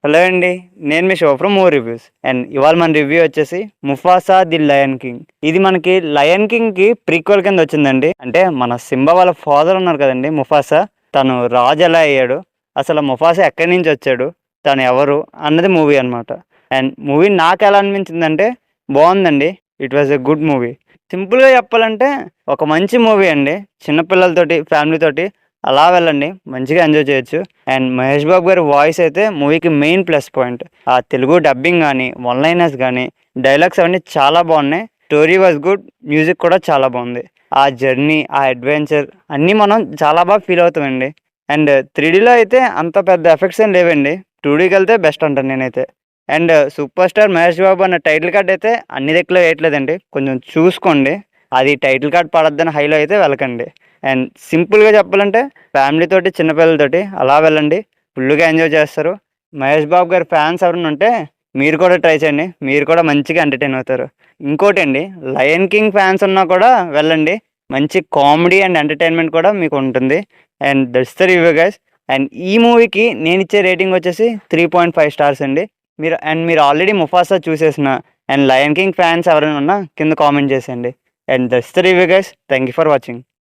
Hello అండి. నేను మీ show from movie reviews. And ఇవాళ మన రివ్యూ వచ్చేసి 'ముఫాసా ది లయన్ కింగ్'. ఇది మనకి 'లయన్ కింగ్'కి ప్రీక్వెల్ కింద వచ్చిందండి. అంటే మన సింబా వాళ్ళ ఫాదర్ ఉన్నారు కదండి ముఫాసా, తను రాజు ఎలా అయ్యాడు, అసలు ముఫాసా ఎక్కడి నుంచి వచ్చాడు, తను ఎవరు అన్నది మూవీ అనమాట. అండ్ మూవీ నాకు ఎలా అనిపించిందంటే బాగుందండి. It was a good movie. సింపుల్గా చెప్పాలంటే ఒక మంచి మూవీ అండి. చిన్నపిల్లలతోటి ఫ్యామిలీతోటి అలా వెళ్ళండి, మంచిగా ఎంజాయ్ చేయొచ్చు. అండ్ మహేష్ బాబు గారి వాయిస్ అయితే మూవీకి మెయిన్ ప్లస్ పాయింట్. ఆ తెలుగు డబ్బింగ్ కానీ, వన్ లైనర్స్ కానీ, డైలాగ్స్ అవన్నీ చాలా బాగున్నాయి. స్టోరీ వాజ్ గుడ్, మ్యూజిక్ కూడా చాలా బాగుంది. ఆ జర్నీ, ఆ అడ్వెంచర్ అన్నీ మనం చాలా బాగా ఫీల్ అవుతామండి. అండ్ 3Dలో అయితే అంత పెద్ద ఎఫెక్ట్స్ ఏం లేవండి. 2Dకి వెళ్తే బెస్ట్ అంటాను నేనైతే. And super star Mahesh Babu అన్న టైటిల్ కార్డ్ అయితే అన్ని దిక్కులో వేయట్లేదండి, కొంచెం చూసుకోండి. అది టైటిల్ కార్డ్ పడద్దని హైలో అయితే వెళ్ళకండి. అండ్ సింపుల్గా చెప్పాలంటే ఫ్యామిలీతోటి చిన్నపిల్లలతోటి అలా వెళ్ళండి, ఫుల్గా ఎంజాయ్ చేస్తారు. మహేష్ బాబు గారి ఫ్యాన్స్ ఎవరైనా ఉంటే మీరు కూడా ట్రై చేయండి, మీరు కూడా మంచిగా ఎంటర్టైన్ అవుతారు. ఇంకోటి అండి, లయన్ కింగ్ ఫ్యాన్స్ ఉన్నా కూడా వెళ్ళండి, మంచి కామెడీ అండ్ ఎంటర్టైన్మెంట్ కూడా మీకు ఉంటుంది. And that's the review guys. And ఈ మూవీకి నేను ఇచ్చే రేటింగ్ వచ్చేసి 3.5 స్టార్స్ అండి. మీరు ఆల్రెడీ ముఫాసా చూసేసిన అండ్ లయన్ కింగ్ ఫ్యాన్స్ ఎవరైనా ఉన్నా కింద కామెంట్ చేసేయండి. And that's the review guys. Thank you for watching.